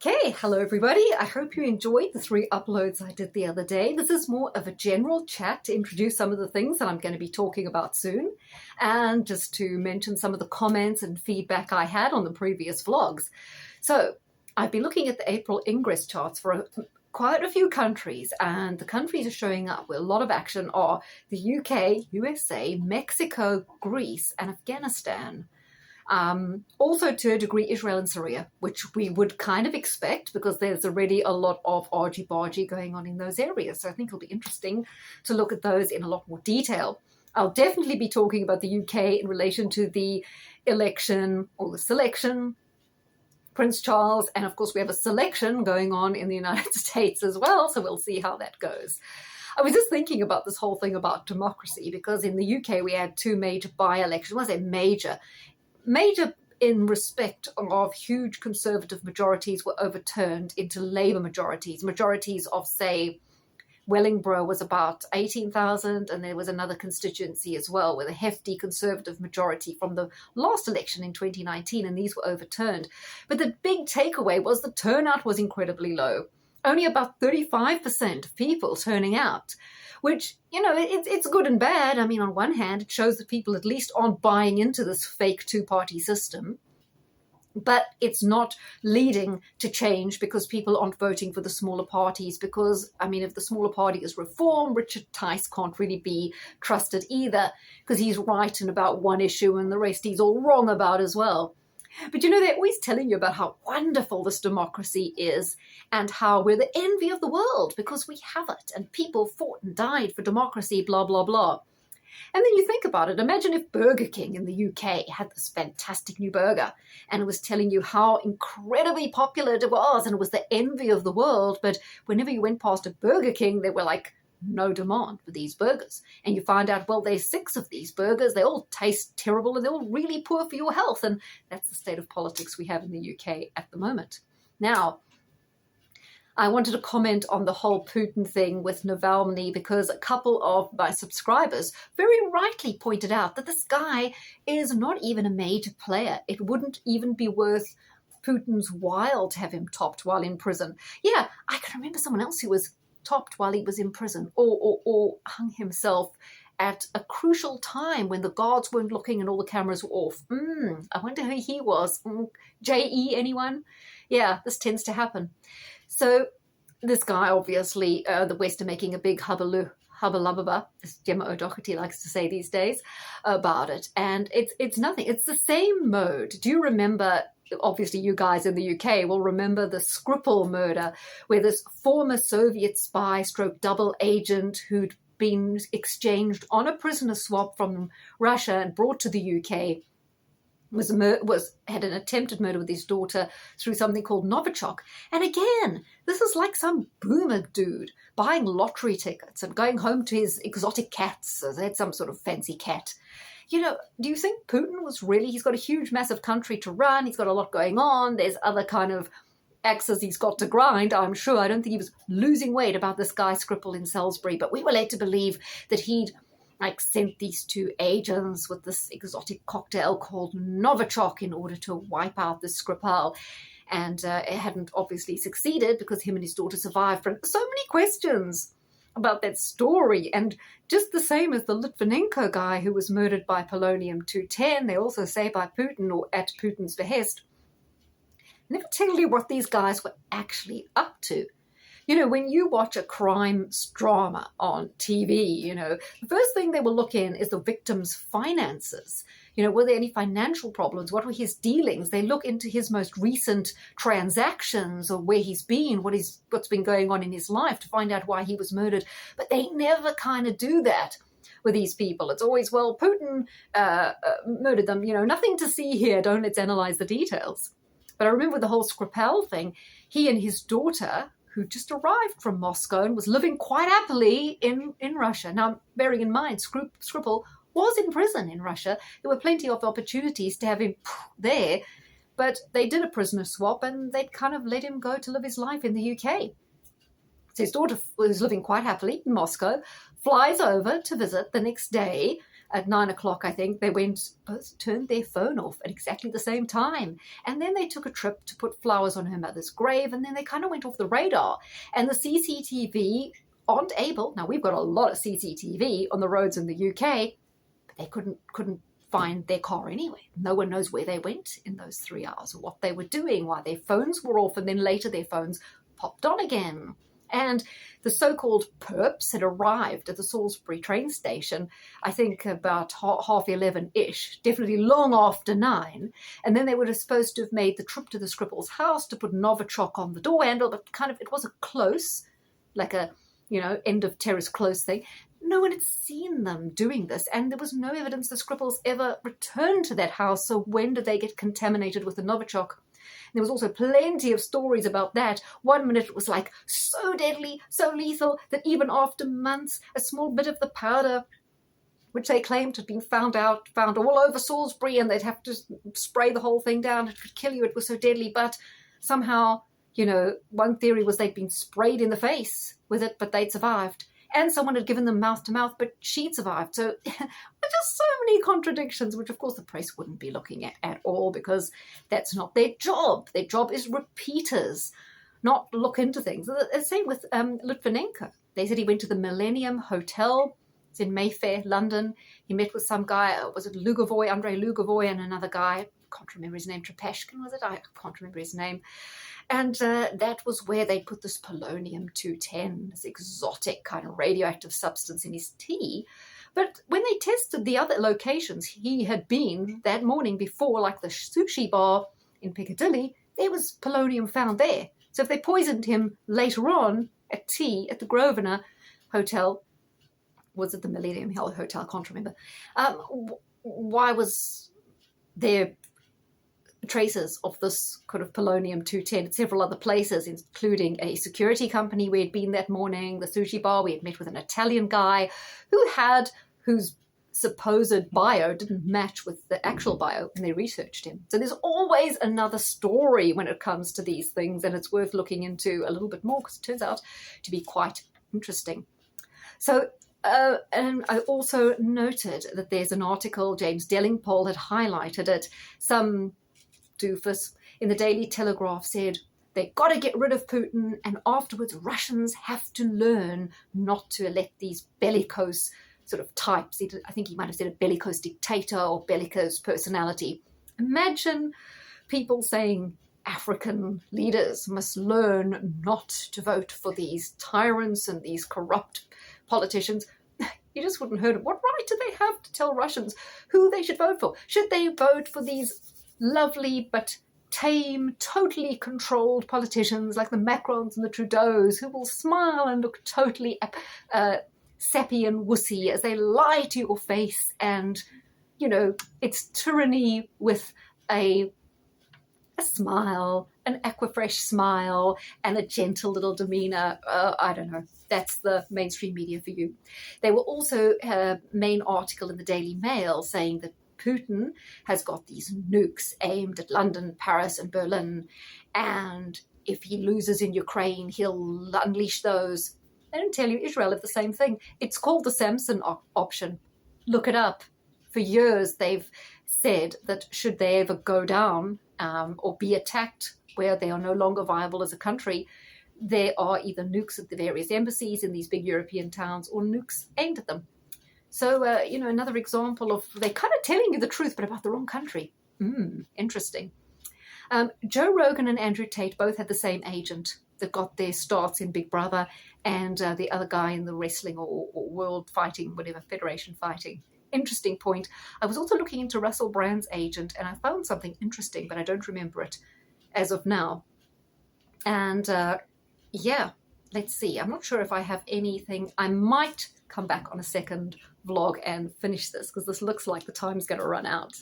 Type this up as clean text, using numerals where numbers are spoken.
Okay, hello everybody. I hope you enjoyed the 3 uploads I did the other day. This is more of a general chat to introduce some of the things that I'm going to be talking about soon, and just to mention some of the comments and feedback I had on the previous vlogs. So, I've been looking at the April ingress charts for quite a few countries, and the countries are showing up with a lot of action are the UK, USA, Mexico, Greece, and Afghanistan. Also to a degree Israel and Syria, which we would kind of expect because there's already a lot of argy-bargy going on in those areas. So I think it'll be interesting to look at those in a lot more detail. I'll definitely be talking about the UK in relation to the election or the selection, Prince Charles, and of course we have a selection going on in the United States as well, so we'll see how that goes. I was just thinking about this whole thing about democracy because in the UK we had 2 major by-elections. When I say major in respect of huge conservative majorities were overturned into Labour majorities of, say, Wellingborough was about 18,000, and there was another constituency as well with a hefty conservative majority from the last election in 2019, and these were overturned. But the big takeaway was the turnout was incredibly low. Only about 35% of people turning out, which, it's good and bad. I mean, on one hand, it shows that people at least aren't buying into this fake 2-party system, but it's not leading to change because people aren't voting for the smaller parties because, if the smaller party is Reform, Richard Tice can't really be trusted either because he's right in about one issue and the rest he's all wrong about as well. But they're always telling you about how wonderful this democracy is and how we're the envy of the world because we have it and people fought and died for democracy, blah, blah, blah. And then you think about it. Imagine if Burger King in the UK had this fantastic new burger and it was telling you how incredibly popular it was and it was the envy of the world. But whenever you went past a Burger King, they were like, no demand for these burgers. And you find out, well, there's 6 of these burgers. They all taste terrible and they're all really poor for your health. And that's the state of politics we have in the UK at the moment. Now, I wanted to comment on the whole Putin thing with Navalny because a couple of my subscribers very rightly pointed out that this guy is not even a major player. It wouldn't even be worth Putin's while to have him topped while in prison. Yeah, I can remember someone else who was topped while he was in prison or hung himself at a crucial time when the guards weren't looking and all the cameras were off. I wonder who he was. J.E. anyone? Yeah, this tends to happen. So this guy, obviously, the West are making a big hubba-lubba, as Gemma O'Doherty likes to say these days, about it. And it's nothing. It's the same mode. Do you remember, obviously you guys in the UK will remember the Skripal murder, where this former Soviet spy stroke double agent who'd been exchanged on a prisoner swap from Russia and brought to the UK had an attempted murder with his daughter through something called Novichok. And again, this is like some boomer dude buying lottery tickets and going home to his exotic cats. So they had some sort of fancy cat. Do you think Putin was really, he's got a huge, massive country to run. He's got a lot going on. There's other kind of axes he's got to grind, I'm sure. I don't think he was losing weight about this guy Skripal in Salisbury, but we were led to believe that he'd sent these 2 agents with this exotic cocktail called Novichok in order to wipe out the Skripal. And it hadn't obviously succeeded because him and his daughter survived. But so many questions about that story. And just the same as the Litvinenko guy who was murdered by polonium-210, they also say by Putin or at Putin's behest. Never tell you what these guys were actually up to. When you watch a crime drama on TV, the first thing they will look in is the victim's finances. Were there any financial problems? What were his dealings? They look into his most recent transactions or where he's been, what's been going on in his life to find out why he was murdered. But they never kind of do that with these people. It's always, well, Putin murdered them. Nothing to see here. Let's analyze the details. But I remember the whole Skripal thing. He and his daughter, who just arrived from Moscow and was living quite happily in Russia. Now, bearing in mind, Skripal was in prison in Russia. There were plenty of opportunities to have him there, but they did a prisoner swap and they'd kind of let him go to live his life in the UK. So his daughter was living quite happily in Moscow, flies over to visit the next day, at 9 o'clock, I think, they both turned their phone off at exactly the same time. And then they took a trip to put flowers on her mother's grave, and then they kind of went off the radar. And the CCTV aren't able, now we've got a lot of CCTV on the roads in the UK, but they couldn't find their car anyway. No one knows where they went in those 3 hours, or what they were doing, why their phones were off, and then later their phones popped on again. And the so-called perps had arrived at the Salisbury train station, I think about 11:30-ish, definitely long after 9. And then they were supposed to have made the trip to the Scripples' house to put Novichok on the door handle, but it was a close, like a, end of terrace close thing. No one had seen them doing this, and there was no evidence the Scripples ever returned to that house. So when did they get contaminated with the Novichok? There was also plenty of stories about that. 1 minute it was like so deadly, so lethal, that even after months, a small bit of the powder, which they claimed had been found all over Salisbury, and they'd have to spray the whole thing down. It could kill you. It was so deadly. But somehow, one theory was they'd been sprayed in the face with it, but they'd survived. And someone had given them mouth-to-mouth, but she'd survived. So just so many contradictions, which, of course, the press wouldn't be looking at all, because that's not their job. Their job is repeaters, not look into things. The same with Litvinenko. They said he went to the Millennium Hotel. It's in Mayfair, London. He met with some guy, was it Andrei Lugavoy, and another guy, I can't remember his name, Trepashkin, was it? I can't remember his name. And that was where they put this polonium-210, this exotic kind of radioactive substance, in his tea. But when they tested the other locations he had been that morning before, like the sushi bar in Piccadilly, there was polonium found there. So if they poisoned him later on at tea at the Grosvenor Hotel, was it the Millennium Hotel? I can't remember. Why was there traces of this kind of polonium-210 at several other places, including a security company we had been that morning, the sushi bar? We had met with an Italian guy whose supposed bio didn't match with the actual bio when they researched him. So there's always another story when it comes to these things, and it's worth looking into a little bit more, because it turns out to be quite interesting. So and I also noted that there's an article, James Dellingpole had highlighted it, some doofus in the Daily Telegraph said they've got to get rid of Putin, and afterwards Russians have to learn not to elect these bellicose sort of types. I think he might have said a bellicose dictator or bellicose personality. Imagine people saying African leaders must learn not to vote for these tyrants and these corrupt politicians. You just wouldn't heard of what right do they have to tell Russians who they should vote for? Should they vote for these lovely but tame, totally controlled politicians like the Macrons and the Trudeaus, who will smile and look totally sappy and wussy as they lie to your face, and, it's tyranny with a smile, an Aquafresh smile, and a gentle little demeanour. I don't know. That's the mainstream media for you. There were also a main article in the Daily Mail saying that Putin has got these nukes aimed at London, Paris, and Berlin, and if he loses in Ukraine, he'll unleash those. They don't tell you Israel have the same thing. It's called the Samson option. Look it up. For years, they've said that should they ever go down or be attacked where they are no longer viable as a country, there are either nukes at the various embassies in these big European towns or nukes aimed at them. So, another example of they're kind of telling you the truth, but about the wrong country. Interesting. Joe Rogan and Andrew Tate both had the same agent that got their starts in Big Brother, and the other guy in the wrestling or world fighting, whatever, federation fighting. Interesting point. I was also looking into Russell Brand's agent, and I found something interesting, but I don't remember it as of now. And let's see. I'm not sure if I have anything. I might come back on a second vlog and finish this, because this looks like the time's going to run out.